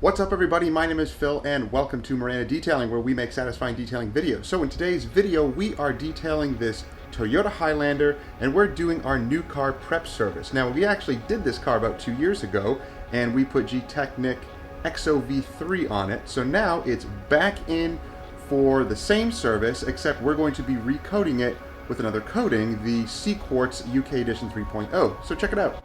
What's up everybody, my name is Phil and welcome to Miranda Detailing, where we make satisfying detailing videos. So in today's video we are detailing this Toyota Highlander and we're doing our new car prep service. Now we actually did this car about 2 years ago and we put G-Technic XOV3 on it. So now it's back in for the same service, except we're going to be recoating it with another coating, the Cquartz UK Edition 3.0. So check it out.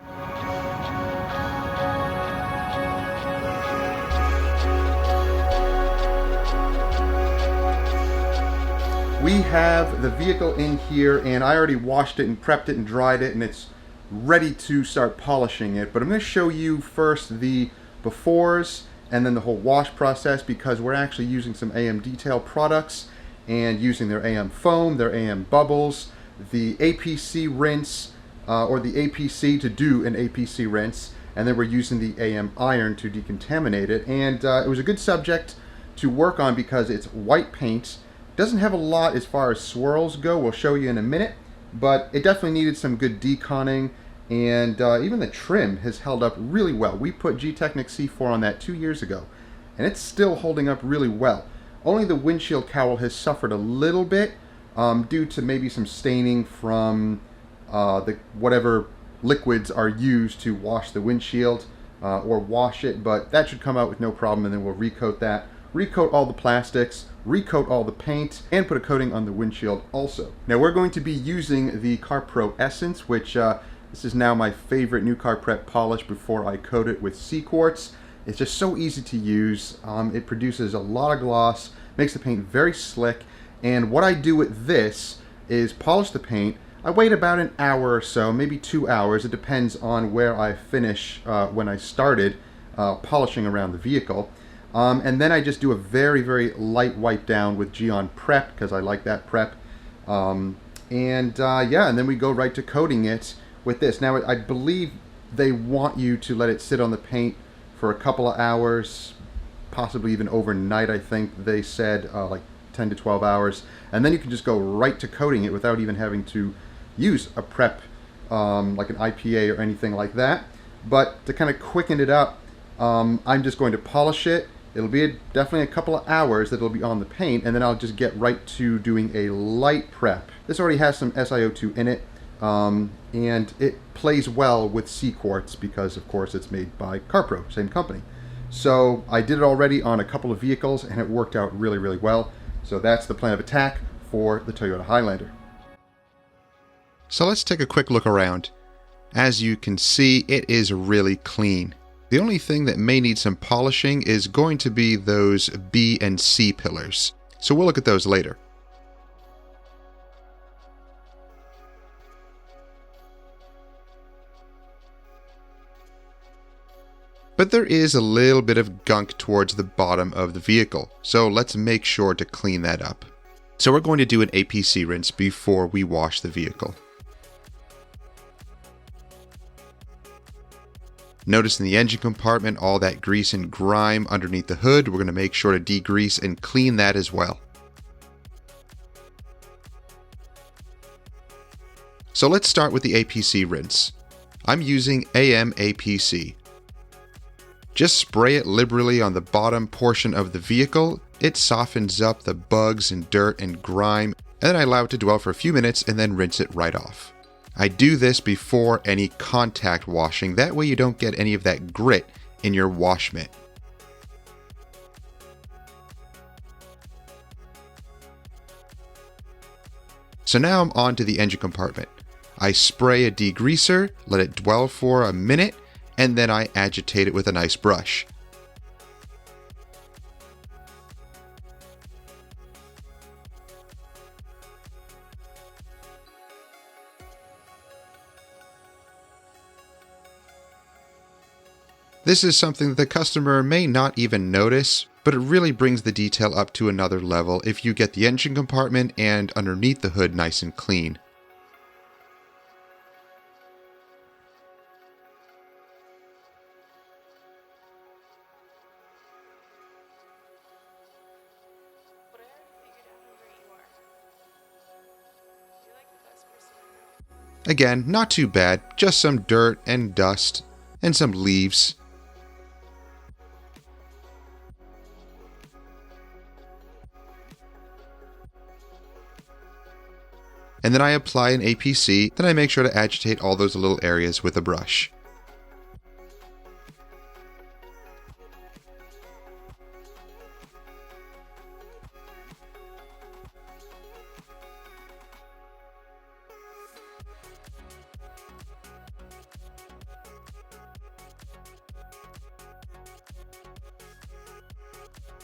We have the vehicle in here and I already washed it and prepped it and dried it and it's ready to start polishing it. But I'm going to show you first the befores and then the whole wash process, because we're actually using some AM Detail products and using their AM foam, their AM bubbles, the APC rinse or the APC to do an APC rinse, and then we're using the AM iron to decontaminate it. And it was a good subject to work on because it's white paint. Doesn't have a lot as far as swirls go, we'll show you in a minute, but it definitely needed some good deconning, and even the trim has held up really well. We put G-Technic C4 on that 2 years ago, and it's still holding up really well. Only the windshield cowl has suffered a little bit due to maybe some staining from whatever liquids are used to wash the windshield or wash it, but that should come out with no problem, and then we'll recoat that. Recoat all the plastics, recoat all the paint, and put a coating on the windshield also. Now we're going to be using the Carpro Essence, which this is now my favorite new car prep polish before I coat it with Cquartz. It's just so easy to use. It produces a lot of gloss, makes the paint very slick, and what I do with this is polish the paint. I wait about an hour or so, maybe 2 hours. It depends on where I finish when I started polishing around the vehicle. And then I just do a very, very light wipe down with Geon Prep, because I like that prep. Yeah, and then we go right to coating it with this. Now, I believe they want you to let it sit on the paint for a couple of hours, possibly even overnight, I think they said, like 10 to 12 hours. And then you can just go right to coating it without even having to use a prep, like an IPA or anything like that. But to kind of quicken it up, I'm just going to polish it. It'll be definitely a couple of hours that it'll be on the paint, and then I'll just get right to doing a light prep. This already has some SiO2 in it, and it plays well with Cquartz because, of course, it's made by Carpro, same company. So I did it already on a couple of vehicles, and it worked out really, really well. So that's the plan of attack for the Toyota Highlander. So let's take a quick look around. As you can see, it is really clean. The only thing that may need some polishing is going to be those B and C pillars. So we'll look at those later. But there is a little bit of gunk towards the bottom of the vehicle, so let's make sure to clean that up. So we're going to do an APC rinse before we wash the vehicle. Notice in the engine compartment all that grease and grime underneath the hood. We're going to make sure to degrease and clean that as well. So let's start with the APC rinse. I'm using AM APC. Just spray it liberally on the bottom portion of the vehicle. It softens up the bugs and dirt and grime, and then I allow it to dwell for a few minutes and then rinse it right off. I do this before any contact washing, that way you don't get any of that grit in your wash mitt. So now I'm on to the engine compartment. I spray a degreaser, let it dwell for a minute, and then I agitate it with a nice brush. This is something that the customer may not even notice, but it really brings the detail up to another level if you get the engine compartment and underneath the hood nice and clean. Again, not too bad, just some dirt and dust and some leaves. and then I apply an APC, then I make sure to agitate all those little areas with a brush.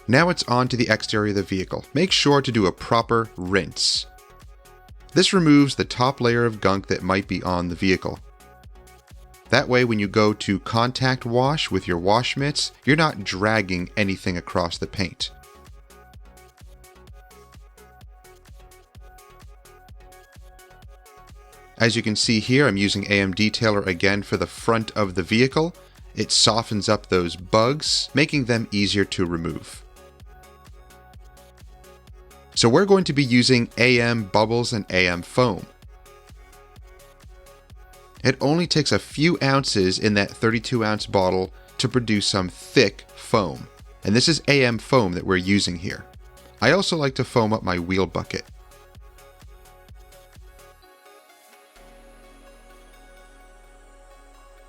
Now it's on to the exterior of the vehicle. Make sure to do a proper rinse. This removes the top layer of gunk that might be on the vehicle. That way, when you go to contact wash with your wash mitts, you're not dragging anything across the paint. As you can see here, I'm using AM Detailer again for the front of the vehicle. It softens up those bugs, making them easier to remove. So we're going to be using AM bubbles and AM foam. It only takes a few ounces in that 32-ounce bottle to produce some thick foam. And this is AM foam that we're using here. I also like to foam up my wheel bucket.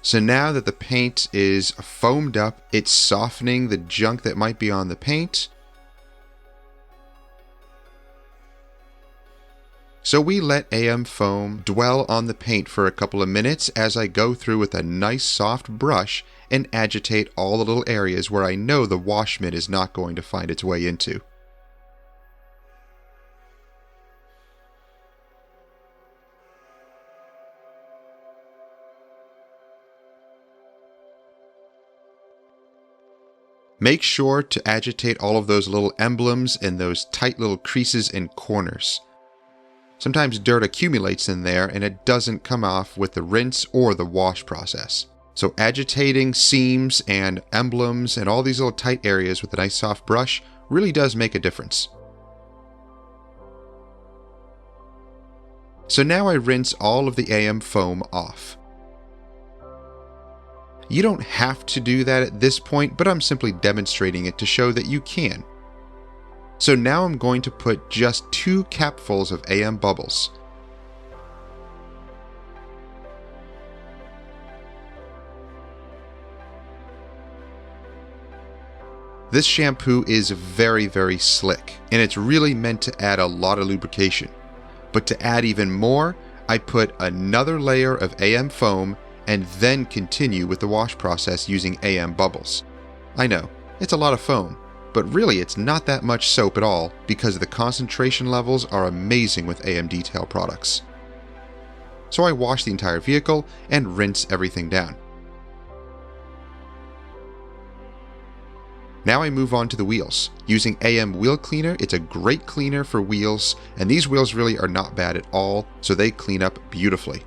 So now that the paint is foamed up, it's softening the junk that might be on the paint. So we let AM foam dwell on the paint for a couple of minutes as I go through with a nice soft brush and agitate all the little areas where I know the wash mitt is not going to find its way into. Make sure to agitate all of those little emblems and those tight little creases and corners. Sometimes dirt accumulates in there and it doesn't come off with the rinse or the wash process. So agitating seams and emblems and all these little tight areas with a nice soft brush really does make a difference. So now I rinse all of the AM foam off. You don't have to do that at this point, but I'm simply demonstrating it to show that you can. So now I'm going to put just 2 capfuls of AM bubbles. This shampoo is very, very slick, and it's really meant to add a lot of lubrication. But to add even more, I put another layer of AM foam and then continue with the wash process using AM bubbles. I know, it's a lot of foam, but really it's not that much soap at all because the concentration levels are amazing with AM Detail products. So I wash the entire vehicle and rinse everything down. Now I move on to the wheels. Using AM Wheel Cleaner, it's a great cleaner for wheels, and these wheels really are not bad at all, so they clean up beautifully.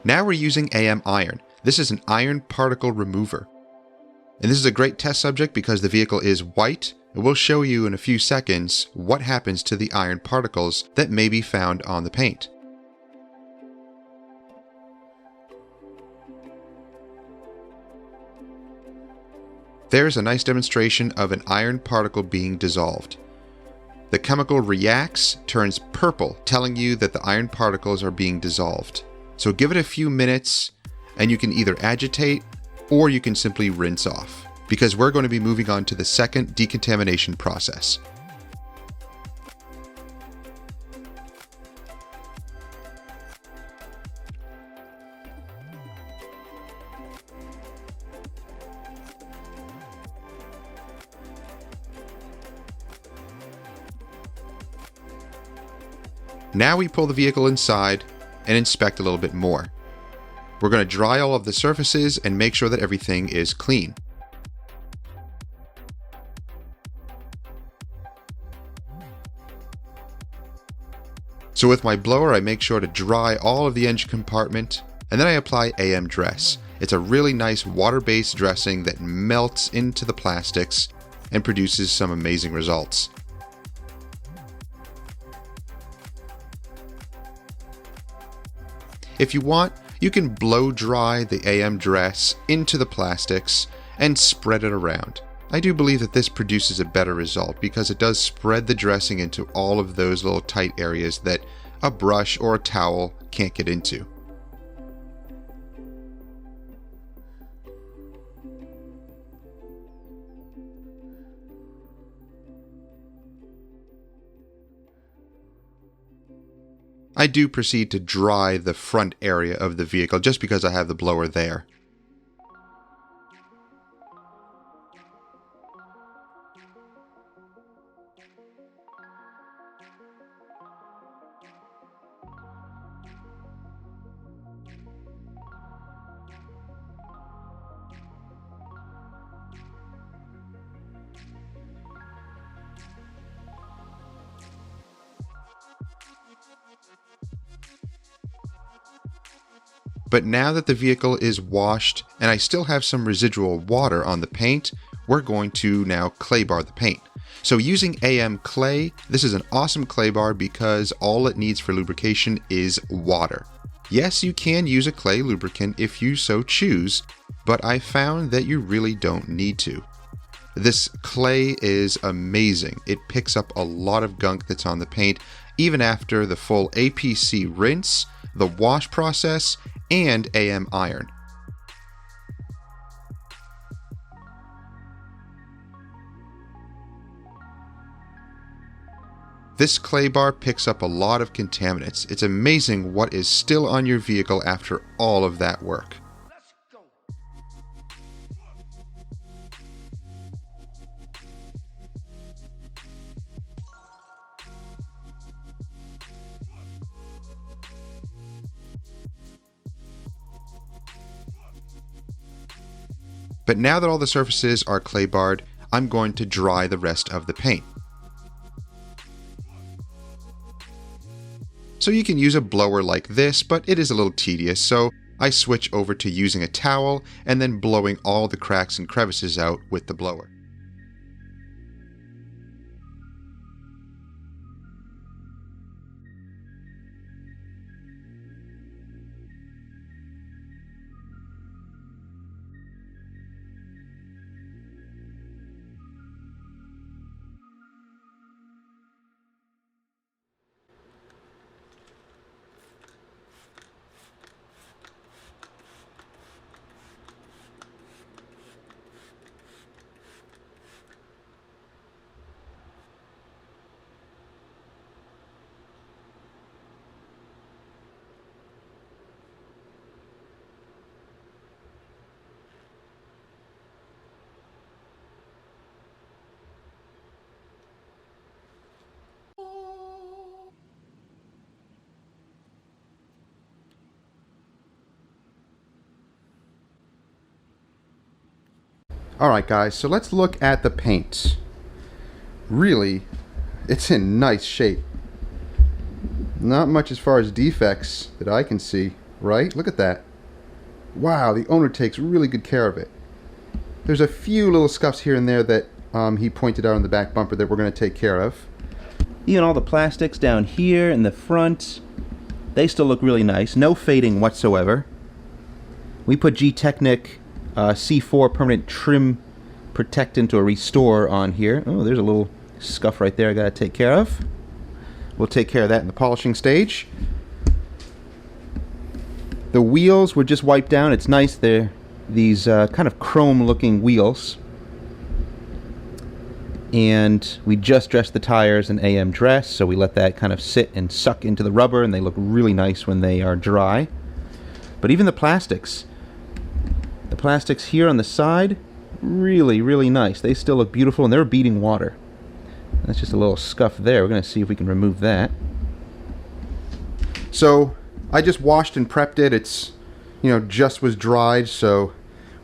Now we're using AM Iron. This is an iron particle remover. And this is a great test subject because the vehicle is white, and we'll show you in a few seconds what happens to the iron particles that may be found on the paint. There's a nice demonstration of an iron particle being dissolved. The chemical reacts, turns purple, telling you that the iron particles are being dissolved. So give it a few minutes and you can either agitate or you can simply rinse off, because we're going to be moving on to the second decontamination process. Now we pull the vehicle inside and inspect a little bit more. We're going to dry all of the surfaces and make sure that everything is clean. So with my blower, I make sure to dry all of the engine compartment, and then I apply AM Dress. It's a really nice water-based dressing that melts into the plastics and produces some amazing results. If you want, you can blow dry the AM dress into the plastics and spread it around. I do believe that this produces a better result because it does spread the dressing into all of those little tight areas that a brush or a towel can't get into. I do proceed to dry the front area of the vehicle just because I have the blower there. But now that the vehicle is washed and I still have some residual water on the paint, we're going to now clay bar the paint. So using AM clay, this is an awesome clay bar because all it needs for lubrication is water. Yes, you can use a clay lubricant if you so choose, but I found that you really don't need to. This clay is amazing. It picks up a lot of gunk that's on the paint, even after the full APC rinse, the wash process, and AM iron. This clay bar picks up a lot of contaminants. It's amazing what is still on your vehicle after all of that work. But now that all the surfaces are clay barred, I'm going to dry the rest of the paint. So you can use a blower like this, but it is a little tedious, so I switch over to using a towel and then blowing all the cracks and crevices out with the blower. Alright guys, so let's look at the paint. Really, it's in nice shape. Not much as far as defects that I can see, right? Look at that. Wow, the owner takes really good care of it. There's a few little scuffs here and there that he pointed out on the back bumper that we're going to take care of. Even all the plastics down here in the front, they still look really nice. No fading whatsoever. We put G-Technic C4 permanent trim protectant or restore on here. Oh, there's a little scuff right there I gotta take care of. We'll take care of that in the polishing stage. The wheels were just wiped down. It's nice, they're these kind of chrome looking wheels. And we just dressed the tires in AM dress, so we let that kind of sit and suck into the rubber, and they look really nice when they are dry. But even the plastics here on the side, really, really nice. They still look beautiful, and they're beading water. That's just a little scuff there. We're going to see if we can remove that. So I just washed and prepped it. It's, you know, just was dried, so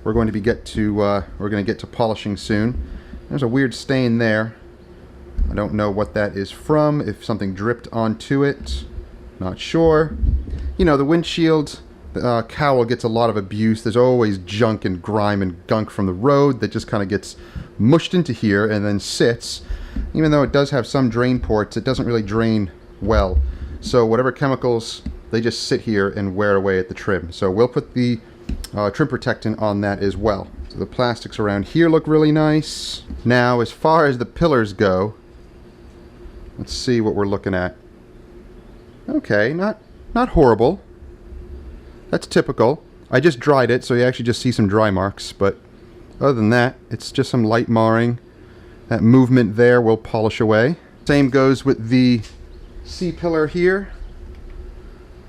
we're going to get to polishing soon. There's a weird stain there. I don't know what that is from. If something dripped onto it, not sure. You know, the windshield cowl gets a lot of abuse. There's always junk and grime and gunk from the road that just kind of gets mushed into here and then sits. Even though it does have some drain ports, it doesn't really drain well. So whatever chemicals they just sit here and wear away at the trim. So we'll put the trim protectant on that as well. So the plastics around here look really nice. Now, as far as the pillars go, let's see what we're looking at. Okay, not horrible. That's typical. I just dried it, so you actually just see some dry marks, but other than that, it's just some light marring. That movement there will polish away. Same goes with the C-pillar here.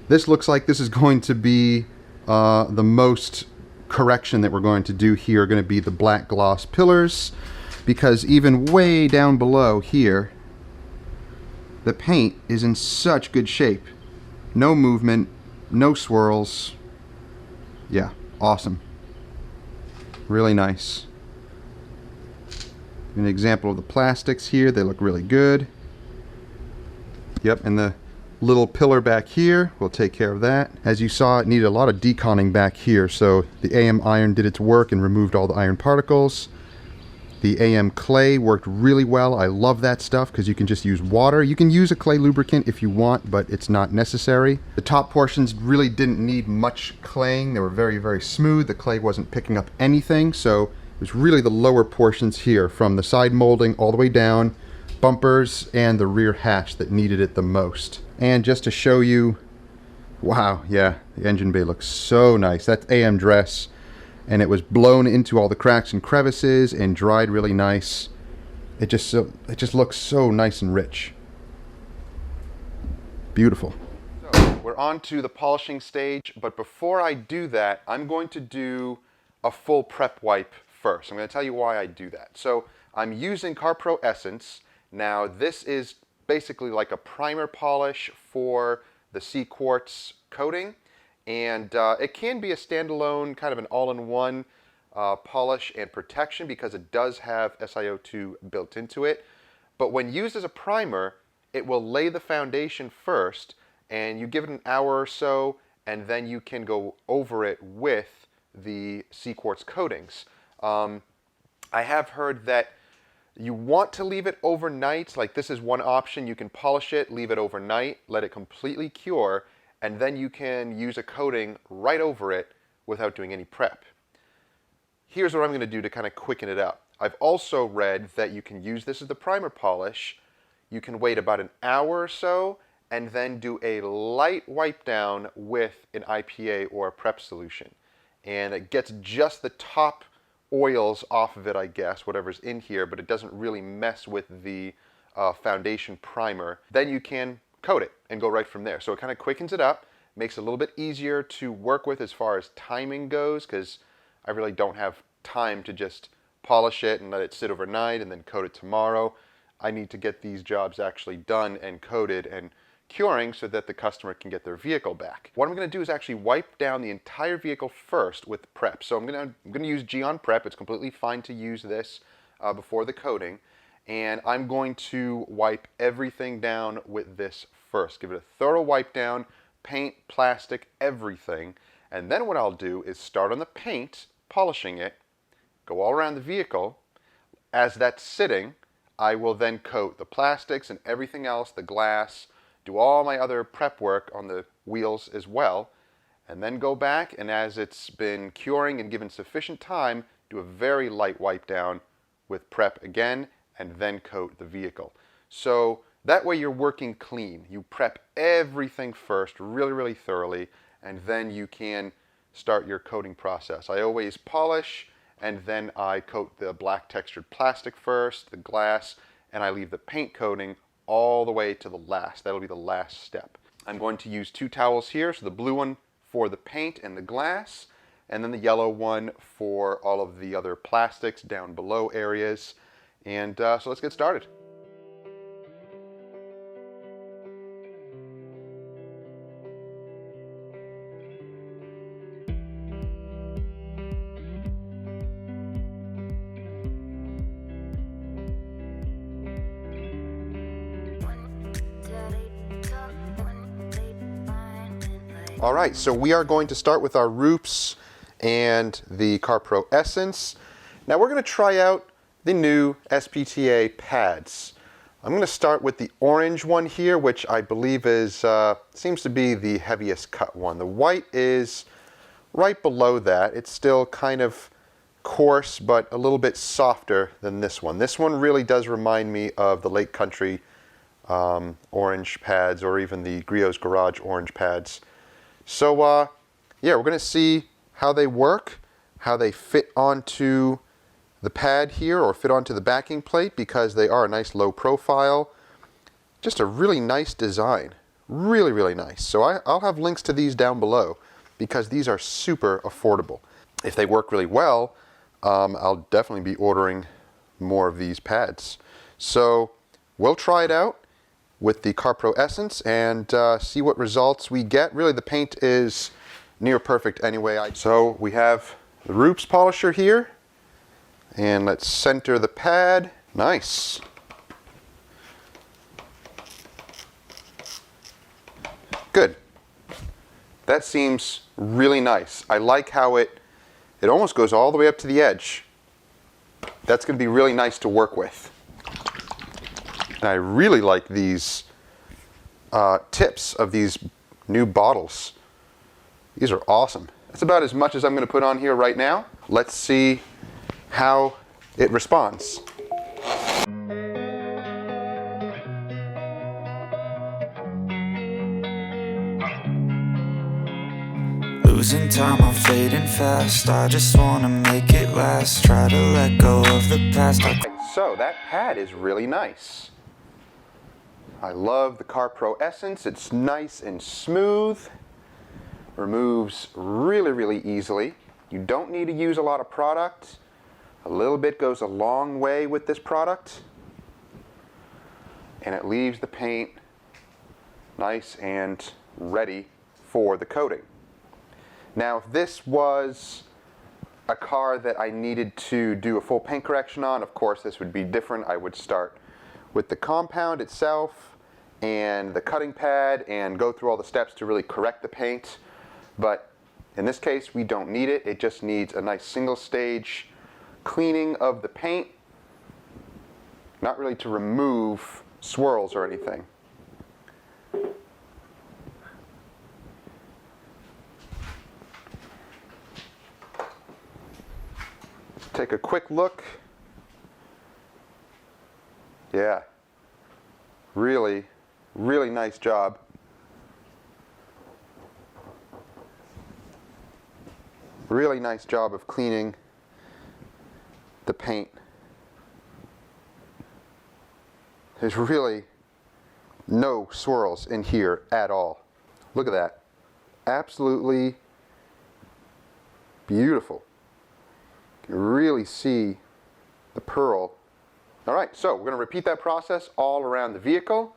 This looks like this is going to be the most correction that we're going to do here are going to be the black gloss pillars, because even way down below here, the paint is in such good shape. No movement, no swirls. Yeah, awesome. Really nice. An example of the plastics here, they look really good. Yep, and the little pillar back here, we'll take care of that. As you saw, it needed a lot of deconning back here, so the AM iron did its work and removed all the iron particles. The AM clay worked really well. I love that stuff because you can just use water. You can use a clay lubricant if you want, but it's not necessary. The top portions really didn't need much claying. They were very, very smooth. The clay wasn't picking up anything, so it was really the lower portions here, from the side molding all the way down, bumpers, and the rear hatch that needed it the most. And just to show you, wow, yeah, the engine bay looks so nice. That's AM dress, and it was blown into all the cracks and crevices and dried really nice. It just looks so nice and rich. Beautiful. So we're on to the polishing stage, but before I do that, I'm going to do a full prep wipe first. I'm going to tell you why I do that. So I'm using Carpro Essence. Now this is basically like a primer polish for the Cquartz coating, and it can be a standalone, kind of an all-in-one polish and protection because it does have SiO2 built into it. But when used as a primer, it will lay the foundation first, and you give it an hour or so, and then you can go over it with the Cquartz coatings. I have heard that you want to leave it overnight. Like, this is one option. You can polish it, leave it overnight, let it completely cure, and then you can use a coating right over it without doing any prep. Here's what I'm going to do to kind of quicken it up. I've also read that you can use this as the primer polish. You can wait about an hour or so and then do a light wipe down with an IPA or a prep solution. And it gets just the top oils off of it, I guess, whatever's in here, but it doesn't really mess with the foundation primer. Then you can coat it and go right from there. So it kind of quickens it up, makes it a little bit easier to work with as far as timing goes, because I really don't have time to just polish it and let it sit overnight and then coat it tomorrow. I need to get these jobs actually done and coated and curing so that the customer can get their vehicle back. What I'm going to do is actually wipe down the entire vehicle first with prep. So I'm going to use Geon Prep. It's completely fine to use this before the coating. And I'm going to wipe everything down with this first. Give it a thorough wipe down, paint, plastic, everything. And then what I'll do is start on the paint, polishing it, go all around the vehicle. As that's sitting, I will then coat the plastics and everything else, the glass, do all my other prep work on the wheels as well, and then go back, and as it's been curing and given sufficient time, do a very light wipe down with prep again, and then coat the vehicle. So that way you're working clean. You prep everything first, really, really thoroughly, and then you can start your coating process. I always polish, and then I coat the black textured plastic first, the glass, and I leave the paint coating all the way to the last. That'll be the last step. I'm going to use two towels here, so the blue one for the paint and the glass, and then the yellow one for all of the other plastics down below areas. And so let's get started. All right, so we are going to start with our roofs and the Carpro Essence. Now we're going to try out the new SPTA pads. I'm going to start with the orange one here, which I believe is seems to be the heaviest cut one. The white is right below that. It's still kind of coarse, but a little bit softer than this one. This one really does remind me of the Lake Country orange pads, or even the Griot's Garage orange pads. So yeah, we're going to see how they work, how they fit onto the pad here, or fit onto the backing plate, because they are a nice low profile. Just a really nice design. Really, really nice. So I'll have links to these down below, because these are super affordable. If they work really well, I'll definitely be ordering more of these pads. So we'll try it out with the Carpro Essence and see what results we get. Really, the paint is near perfect anyway. So we have the Roops polisher here. And let's center the pad. Nice. Good. That seems really nice. I like how it almost goes all the way up to the edge. That's going to be really nice to work with. And I really like these tips of these new bottles. These are awesome. That's about as much as I'm going to put on here right now. Let's see how it responds. Losing time, I'm fading fast. I just wanna make it last. Try to let go of the past. So that pad is really nice. I love the Carpro Essence. It's nice and smooth. Removes really, really easily. You don't need to use a lot of product. A little bit goes a long way with this product, and it leaves the paint nice and ready for the coating. Now, if this was a car that I needed to do a full paint correction on, of course this would be different. I would start with the compound itself and the cutting pad and go through all the steps to really correct the paint. But in this case, we don't need it. It just needs a nice single stage cleaning of the paint, not really to remove swirls or anything. Take a quick look. Yeah, really, really nice job. Really nice job of cleaning the paint. There's really no swirls in here at all. Look at that. Absolutely beautiful. You can really see the pearl. All right, so we're going to repeat that process all around the vehicle.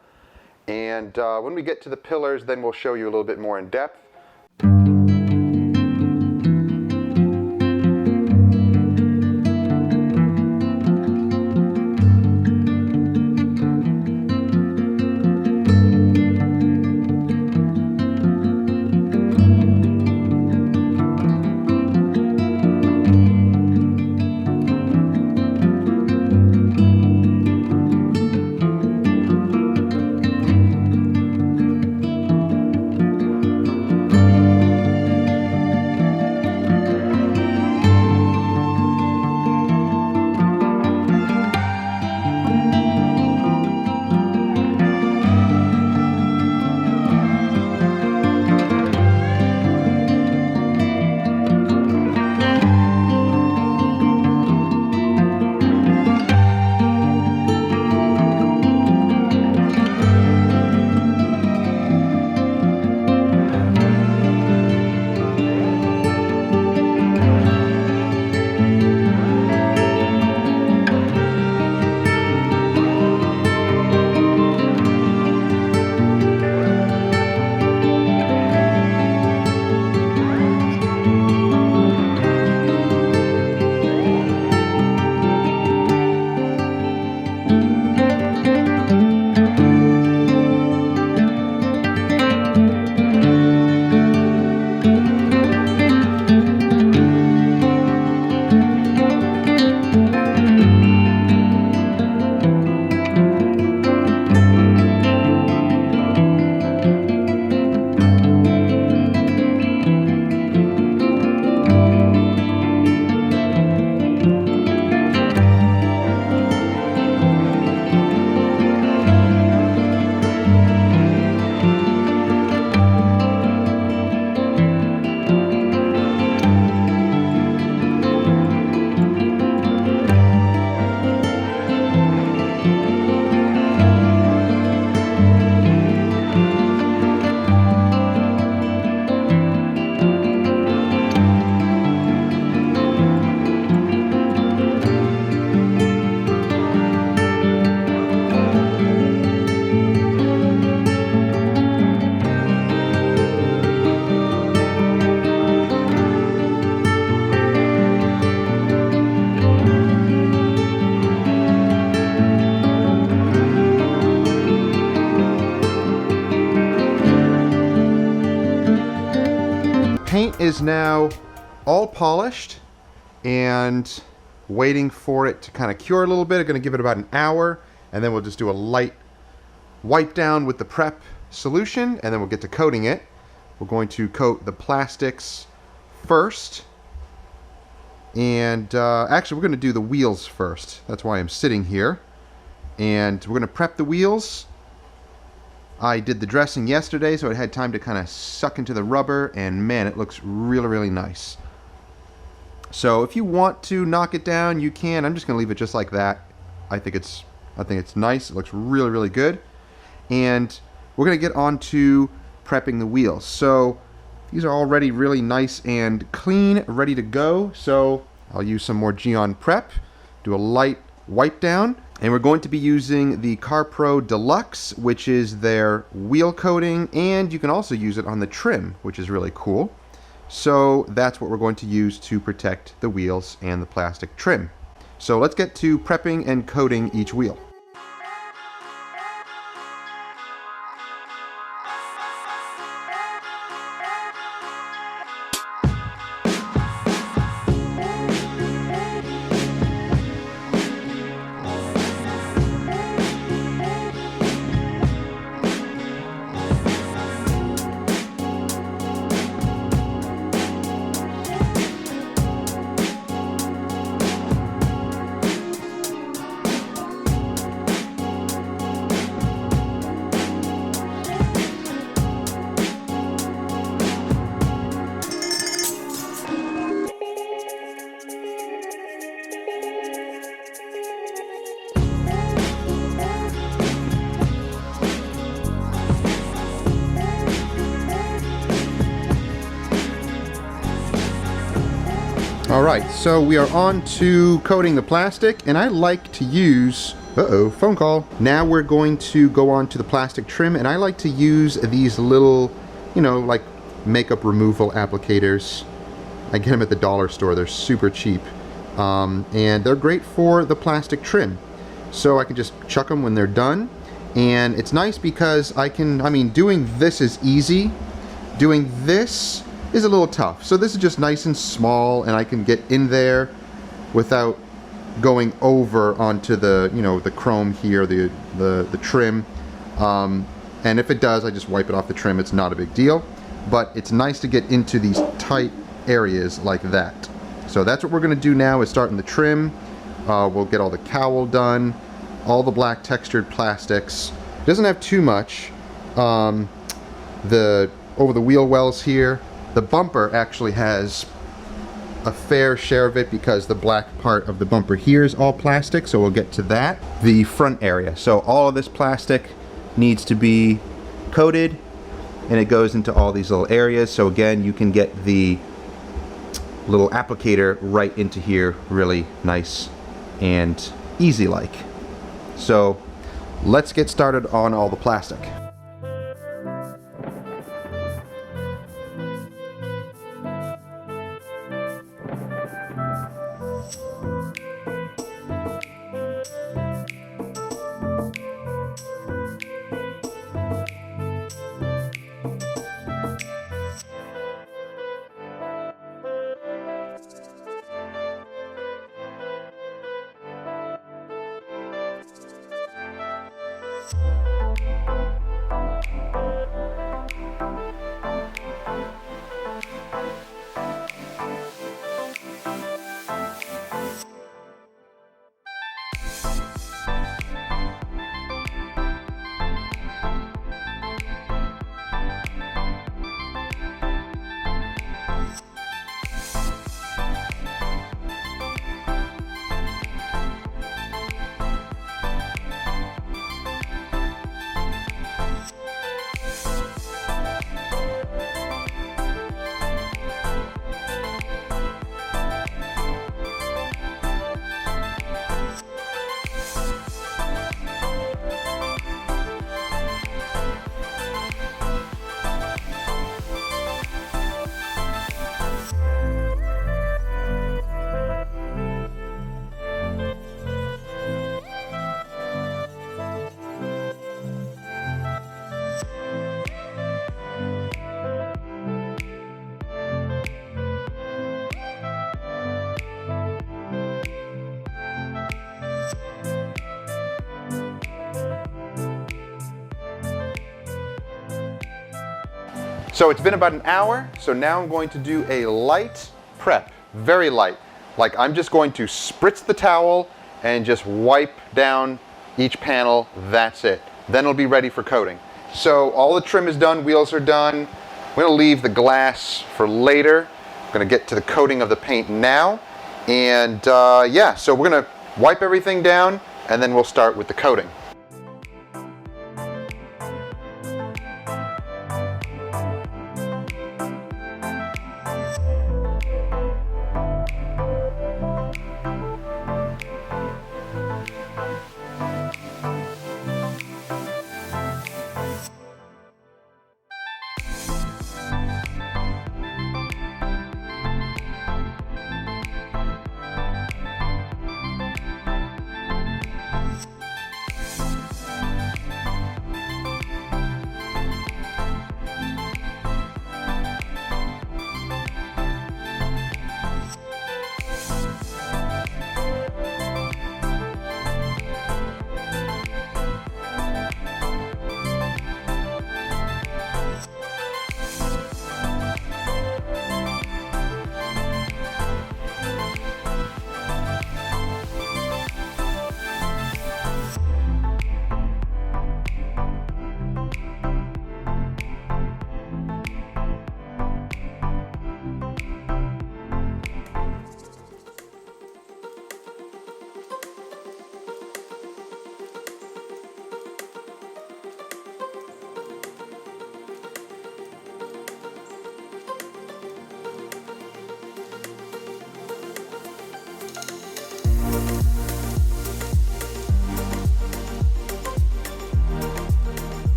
And when we get to the pillars, then we'll show you a little bit more in depth. paint is now all polished and waiting for it to kind of cure a little bit. I'm going to give it about an hour, and then we'll just do a light wipe down with the prep solution, and then we'll get to coating it. We're going to coat the plastics first, and actually we're going to do the wheels first. That's why I'm sitting here. And we're going to prep the wheels. I did the dressing yesterday, so it had time to kind of suck into the rubber, and man, it looks really, really nice. So if you want to knock it down, you can. I'm just going to leave it just like that. I think it's nice. It looks really, really good. And we're going to get on to prepping the wheels. So these are already really nice and clean, ready to go. So I'll use some more Geon Prep, do a light wipe down. And we're going to be using the Carpro Deluxe, which is their wheel coating, and you can also use it on the trim, which is really cool. So that's what we're going to use to protect the wheels and the plastic trim. So let's get to prepping and coating each wheel. Alright, so we are on to coating the plastic, and I like to use... Uh-oh, phone call. Now we're going to go on to the plastic trim, and I like to use these little, you know, like makeup removal applicators. I get them at the dollar store. They're super cheap. And they're great for the plastic trim. So I can just chuck them when they're done. And it's nice because doing this is easy. Doing this is a little tough. So this is just nice and small, and I can get in there without going over onto the, you know, the chrome here, the trim. And if it does, I just wipe it off the trim. It's not a big deal. But it's nice to get into these tight areas like that. So that's what we're going to do now, is start in the trim. We'll get all the cowl done, all the black textured plastics. It doesn't have too much. Over the wheel wells here. The bumper actually has a fair share of it because the black part of the bumper here is all plastic, so we'll get to that. The front area. So all of this plastic needs to be coated, and it goes into all these little areas. So again, you can get the little applicator right into here really nice and easy like. So let's get started on all the plastic. So it's been about an hour, so now I'm going to do a light prep, very light. Like I'm just going to spritz the towel and just wipe down each panel, that's it. Then it'll be ready for coating. So all the trim is done, wheels are done. We're gonna leave the glass for later. I'm gonna get to the coating of the paint now. And yeah, so we're gonna wipe everything down and then we'll start with the coating.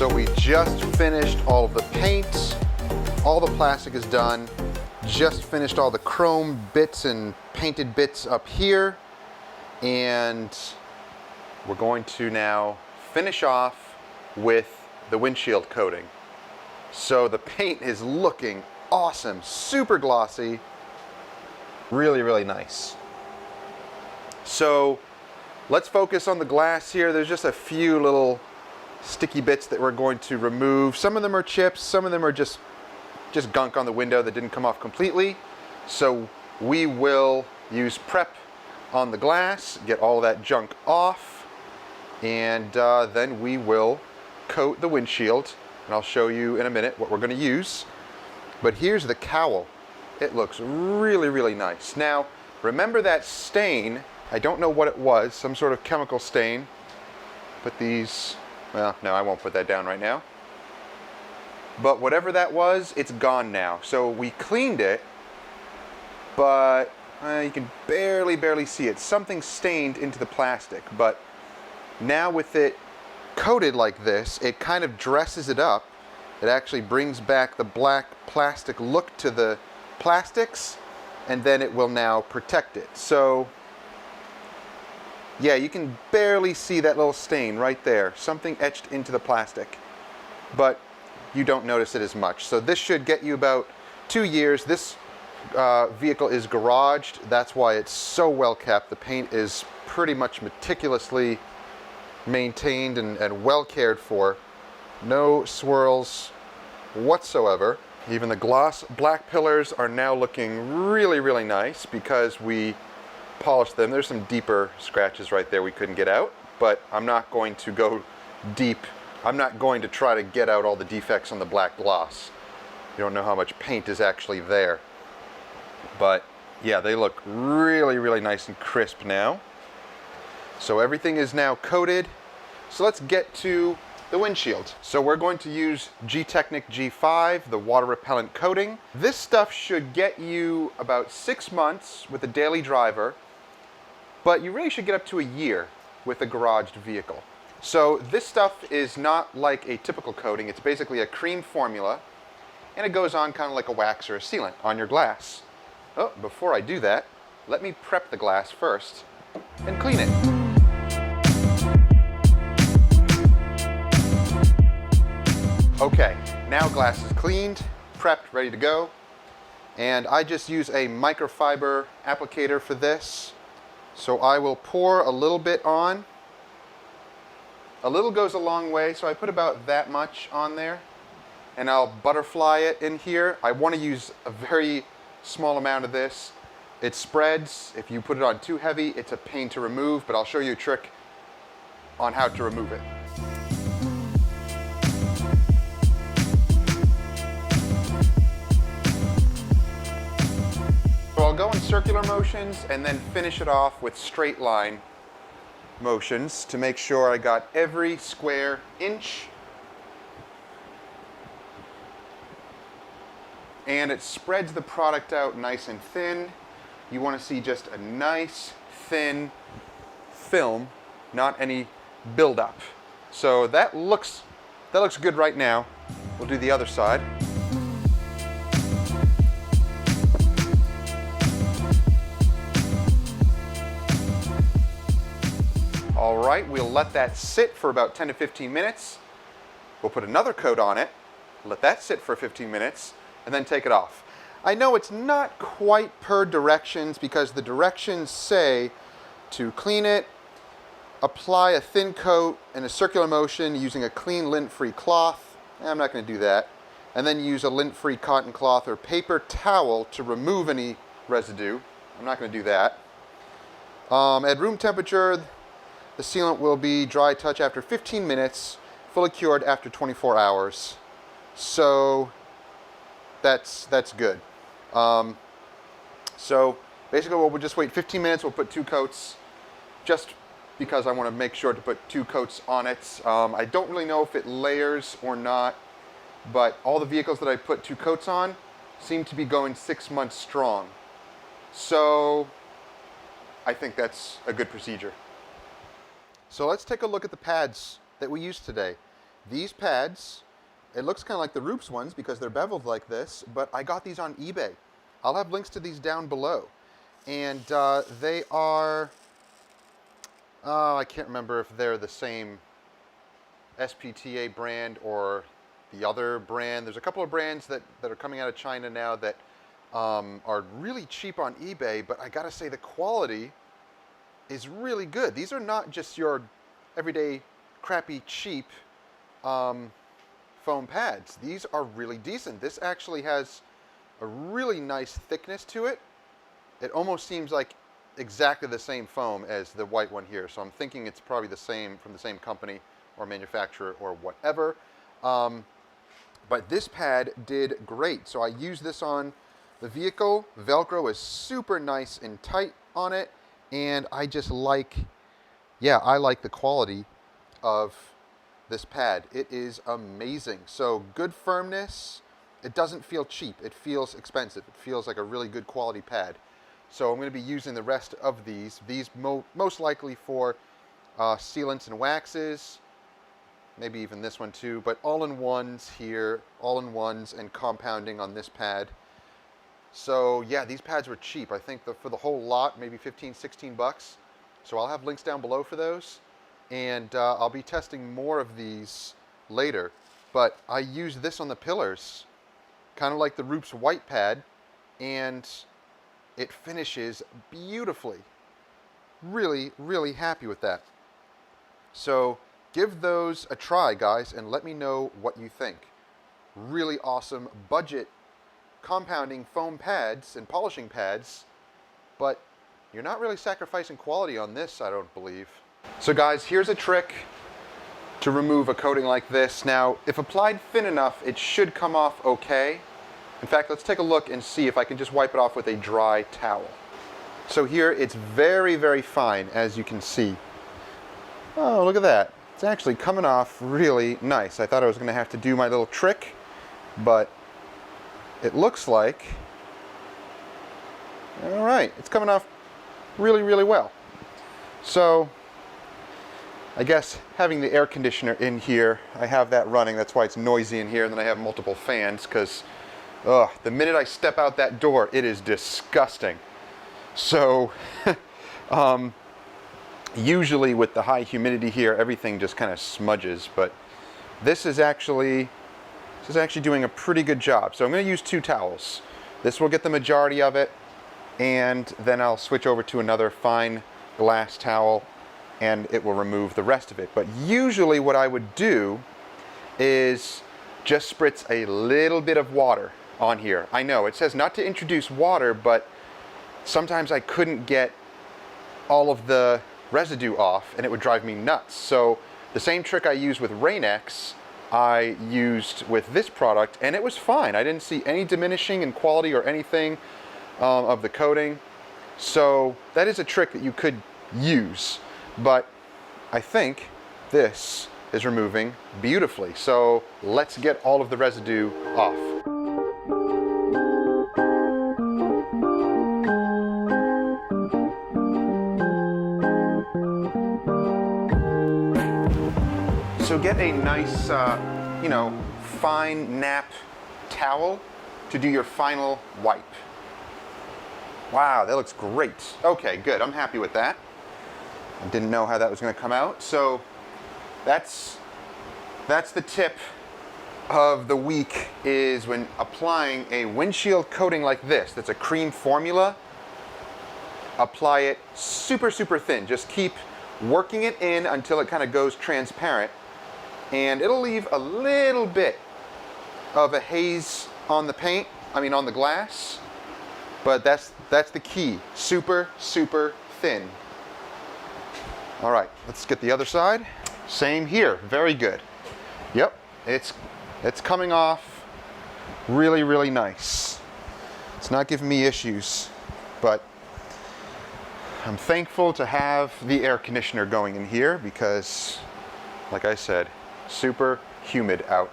So we just finished all of the paint, all the plastic is done, just finished all the chrome bits and painted bits up here, and we're going to now finish off with the windshield coating. So the paint is looking awesome, super glossy, really, really nice. So let's focus on the glass here. There's just a few little sticky bits that we're going to remove. Some of them are chips, some of them are just gunk on the window that didn't come off completely. So we will use prep on the glass, get all that junk off, and then we will coat the windshield, and I'll show you in a minute what we're going to use. But here's the cowl. It looks really, really nice. Now, remember that stain? I don't know what it was, some sort of chemical stain. Put these, well, no, I won't put that down right now. But whatever that was, it's gone now. So we cleaned it, but you can barely see it. Something stained into the plastic, but now with it coated like this, it kind of dresses it up. It actually brings back the black plastic look to the plastics, and then it will now protect it. So yeah, you can barely see that little stain right there, something etched into the plastic, but you don't notice it as much. So this should get you about 2 years. This vehicle is garaged, that's why it's so well kept. The paint is pretty much meticulously maintained and well cared for. No swirls whatsoever. Even the gloss black pillars are now looking really, really nice because we polished them. There's some deeper scratches right there we couldn't get out, but I'm not going to go deep. I'm not going to try to get out all the defects on the black gloss. You don't know how much paint is actually there. But yeah, they look really, really nice and crisp now. So everything is now coated. So let's get to the windshield. So we're going to use G-Technic G5, the water repellent coating. This stuff should get you about 6 months with a daily driver, but you really should get up to a year with a garaged vehicle. So this stuff is not like a typical coating. It's basically a cream formula, and it goes on kind of like a wax or a sealant on your glass. Oh, before I do that, let me prep the glass first and clean it. Okay, now glass is cleaned, prepped, ready to go. And I just use a microfiber applicator for this. So I will pour a little bit on. A little goes a long way, so I put about that much on there. And I'll butterfly it in here. I want to use a very small amount of this. It spreads. If you put it on too heavy, it's a pain to remove, but I'll show you a trick on how to remove it. So I'll go in circular motions and then finish it off with straight line motions to make sure I got every square inch. And it spreads the product out nice and thin. You want to see just a nice thin film, not any buildup. So that looks good right now. We'll do the other side. All right, we'll let that sit for about 10 to 15 minutes. We'll put another coat on it, let that sit for 15 minutes, and then take it off. I know it's not quite per directions because the directions say to clean it, apply a thin coat in a circular motion using a clean lint-free cloth. I'm not going to do that. And then use a lint-free cotton cloth or paper towel to remove any residue. I'm not going to do that. At room temperature, the sealant will be dry touch after 15 minutes, fully cured after 24 hours. So that's good. So basically we'll just wait 15 minutes, we'll put 2 coats, just because I want to make sure to put 2 coats on it. I don't really know if it layers or not, but all the vehicles that I put 2 coats on seem to be going 6 months strong. So I think that's a good procedure. So let's take a look at the pads that we used today. These pads, it looks kind of like the Roops ones because they're beveled like this, but I got these on eBay. I'll have links to these down below. And they are, I can't remember if they're the same SPTA brand or the other brand. There's a couple of brands that are coming out of China now that are really cheap on eBay, but I gotta say the quality is really good. These are not just your everyday crappy cheap foam pads. These are really decent. This actually has a really nice thickness to it. It almost seems like exactly the same foam as the white one here. So I'm thinking it's probably the same from the same company or manufacturer or whatever. But this pad did great. So I used this on the vehicle. Velcro is super nice and tight on it. And I just like, I like the quality of this pad. It is amazing. So good firmness. It doesn't feel cheap. It feels expensive. It feels like a really good quality pad. So I'm going to be using the rest of these. These most likely for sealants and waxes. Maybe even this one too. But all-in-ones here. All-in-ones and compounding on this pad. So yeah, these pads were cheap. I think for the whole lot, maybe 15, 16 bucks. So I'll have links down below for those. And I'll be testing more of these later. But I use this on the pillars, kind of like the Roops white pad. And it finishes beautifully. Really, really happy with that. So give those a try, guys, and let me know what you think. Really awesome budget compounding foam pads and polishing pads, but you're not really sacrificing quality on this, I don't believe. So guys, here's a trick to remove a coating like this. Now, if applied thin enough, it should come off okay. In fact, let's take a look and see if I can just wipe it off with a dry towel. So here, it's very, very fine, as you can see. Oh, look at that. It's actually coming off really nice. I thought I was gonna have to do my little trick, but it looks like, all right, it's coming off really, really well. So, I guess having the air conditioner in here, I have that running, that's why it's noisy in here, and then I have multiple fans, because the minute I step out that door, it is disgusting. So, usually with the high humidity here, everything just kind of smudges, but this is actually doing a pretty good job. So I'm going to use 2 towels. This will get the majority of it, and then I'll switch over to another fine glass towel, and it will remove the rest of it. But usually what I would do is just spritz a little bit of water on here. I know it says not to introduce water, but sometimes I couldn't get all of the residue off and it would drive me nuts. So the same trick I used with Rain-X, I used with this product, and it was fine. I didn't see any diminishing in quality or anything of the coating. So that is a trick that you could use, but I think this is removing beautifully. So let's get all of the residue off. So get a nice, fine nap towel to do your final wipe. Wow, that looks great. Okay, good. I'm happy with that. I didn't know how that was going to come out. So that's the tip of the week, is when applying a windshield coating like this, that's a cream formula, apply it super, super thin. Just keep working it in until it kind of goes transparent. And it'll leave a little bit of a haze on the paint, on the glass, but that's the key. Super, super thin. All right, let's get the other side. Same here, very good. Yep, it's coming off really, really nice. It's not giving me issues, but I'm thankful to have the air conditioner going in here because, like I said, super humid out.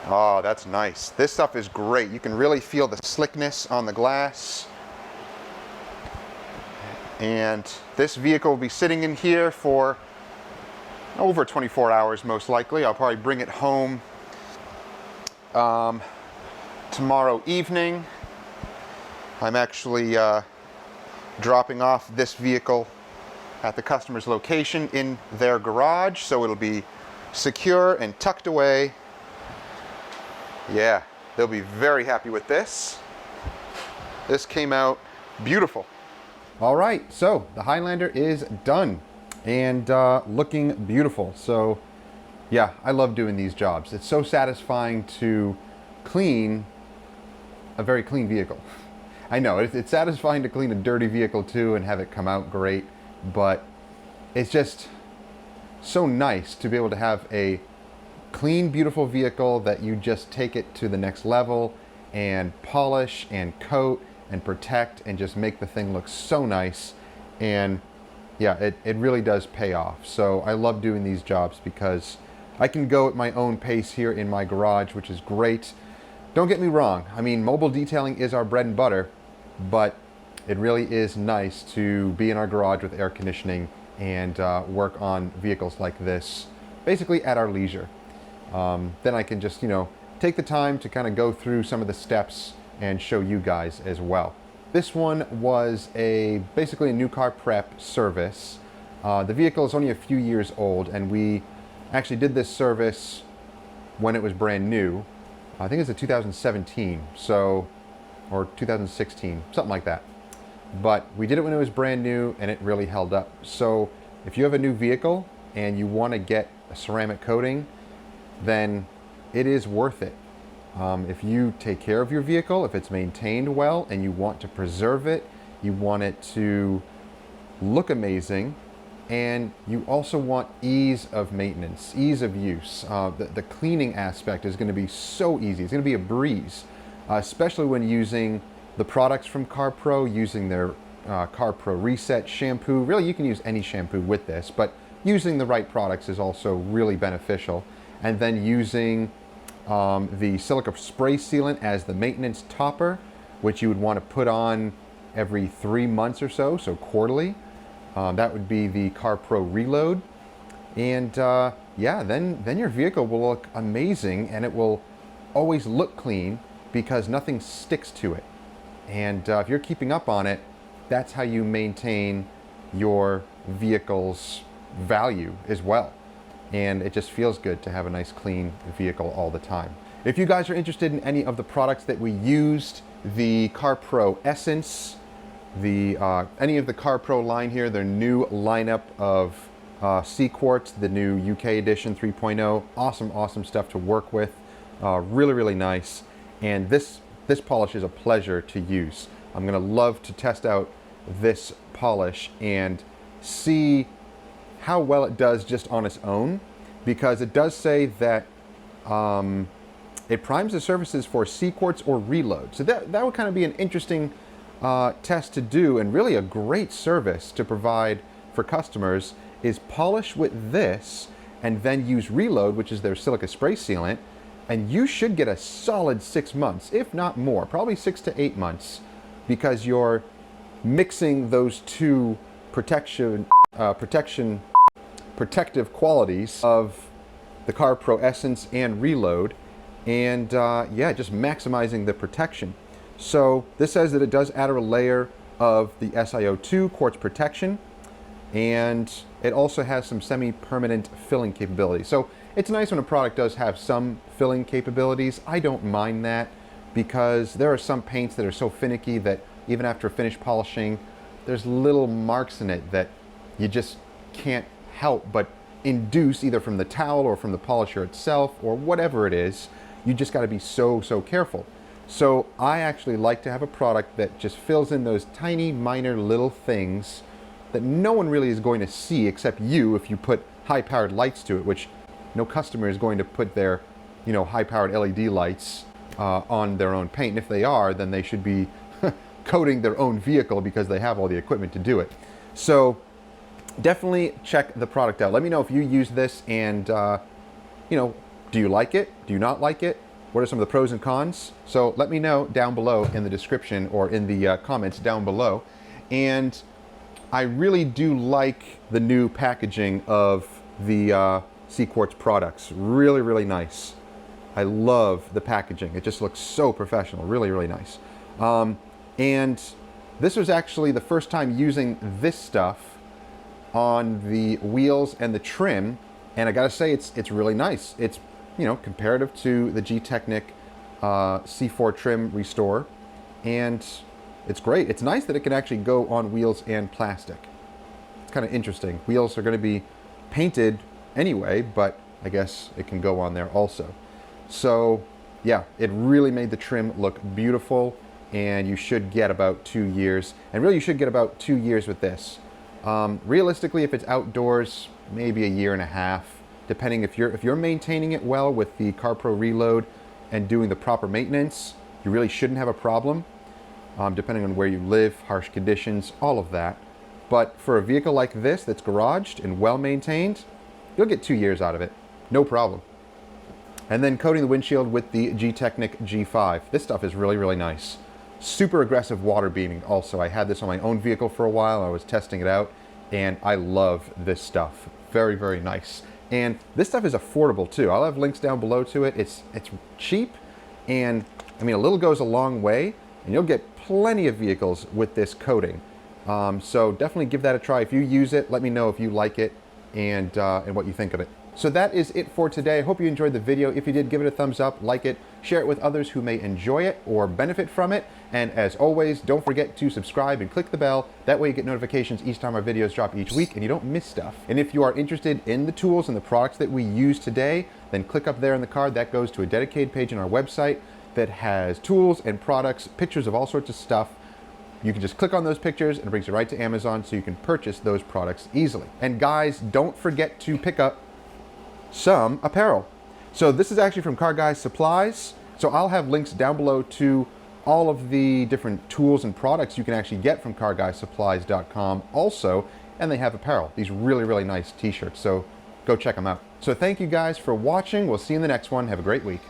Oh, that's nice. This stuff is great. You can really feel the slickness on the glass. And this vehicle will be sitting in here for over 24 hours most likely. I'll probably bring it home tomorrow evening. I'm actually dropping off this vehicle at the customer's location in their garage, so it'll be secure and tucked away. Yeah, they'll be very happy with this. This came out beautiful. All right, so the Highlander is done and looking beautiful. So yeah, I love doing these jobs. It's so satisfying to clean a very clean vehicle. I know, it's satisfying to clean a dirty vehicle too and have it come out great, but it's just so nice to be able to have a clean, beautiful vehicle that you just take it to the next level and polish and coat and protect and just make the thing look so nice. And yeah, it really does pay off. So I love doing these jobs because I can go at my own pace here in my garage, which is great. Don't get me wrong, mobile detailing is our bread and butter, but it really is nice to be in our garage with air conditioning and work on vehicles like this, basically at our leisure. Then I can just, take the time to kind of go through some of the steps and show you guys as well. This one was basically a new car prep service. The vehicle is only a few years old, and we actually did this service when it was brand new. I think it's a 2017, or 2016, something like that. but we did it when it was brand new and it really held up. So if you have a new vehicle and you want to get a ceramic coating, then it is worth it. If you take care of your vehicle, if it's maintained well and you want to preserve it, you want it to look amazing, and you also want ease of maintenance, ease of use. The cleaning aspect is going to be so easy. It's going to be a breeze, especially when using the products from Carpro, using their Carpro Reset shampoo. Really, you can use any shampoo with this, but using the right products is also really beneficial. And then using the silica spray sealant as the maintenance topper, which you would want to put on every 3 months or so, so quarterly. That would be the Carpro Reload. And yeah, then your vehicle will look amazing, and it will always look clean because nothing sticks to it. And if you're keeping up on it, that's how you maintain your vehicle's value as well. And it just feels good to have a nice clean vehicle all the time. If you guys are interested in any of the products that we used, the Carpro Essence, any of the Carpro line here, their new lineup of Cquartz, the new UK edition 3.0, awesome stuff to work with, really nice. And this polish is a pleasure to use. I'm gonna love to test out this polish and see how well it does just on its own, because it does say that it primes the surfaces for Cquartz or Reload. So that would kind of be an interesting test to do, and really a great service to provide for customers, is polish with this and then use Reload, which is their silica spray sealant, and you should get a solid 6 months, if not more, probably 6 to 8 months, because you're mixing those two protective qualities of the Carpro Essence and Reload, and yeah, just maximizing the protection. So this says that it does add a layer of the SiO2 quartz protection, and it also has some semi-permanent filling capability. So it's nice when a product does have some filling capabilities. I don't mind that, because there are some paints that are so finicky that even after finish polishing, there's little marks in it that you just can't help but induce, either from the towel or from the polisher itself or whatever it is. You just got to be so careful. So I actually like to have a product that just fills in those tiny minor little things that no one really is going to see except you, if you put high-powered lights to it, which no customer is going to put their high-powered LED lights on their own paint. And if they are, then they should be coating their own vehicle, because they have all the equipment to do it. So definitely check the product out. Let me know if you use this, and do you like it? Do you not like it? What are some of the pros and cons? So let me know down below in the description or in the comments down below. And I really do like the new packaging of the Cquartz products. Really nice. I love the packaging. It just looks so professional. Really nice. And this was actually the first time using this stuff on the wheels and the trim, and I gotta say, it's really nice. It's comparative to the G-Technic C4 trim restore, and it's great. It's nice that it can actually go on wheels and plastic. It's kind of interesting. Wheels are going to be painted anyway, but I guess it can go on there also. So yeah, it really made the trim look beautiful, and you should get about 2 years. And really, you should get about 2 years with this. Realistically, if it's outdoors, maybe 1.5 years, depending if you're maintaining it well with the Carpro Reload and doing the proper maintenance. You really shouldn't have a problem, depending on where you live, harsh conditions, all of that. But for a vehicle like this that's garaged and well maintained, you'll get 2 years out of it, no problem. And then coating the windshield with the G-Technic G5. This stuff is really nice. Super aggressive water beading also. I had this on my own vehicle for a while. I was testing it out, and I love this stuff. Very nice. And this stuff is affordable too. I'll have links down below to it. It's cheap, and I mean, a little goes a long way, and you'll get plenty of vehicles with this coating. So definitely give that a try. If you use it, let me know if you like it and what you think of it. So that is it for today. I hope you enjoyed the video. If you did, give it a thumbs up, like it, share it with others who may enjoy it or benefit from it. And as always, don't forget to subscribe and click the bell. That way you get notifications each time our videos drop each week and you don't miss stuff. And if you are interested in the tools and the products that we use today, then click up there in the card. That goes to a dedicated page on our website that has tools and products, pictures of all sorts of stuff. You can just click on those pictures and it brings you right to Amazon so you can purchase those products easily. And guys, don't forget to pick up some apparel. So this is actually from Car Guys Supplies. So I'll have links down below to all of the different tools and products you can actually get from carguysupplies.com also, and they have apparel, these really, really nice t-shirts. So go check them out. So thank you guys for watching. We'll see you in the next one. Have a great week.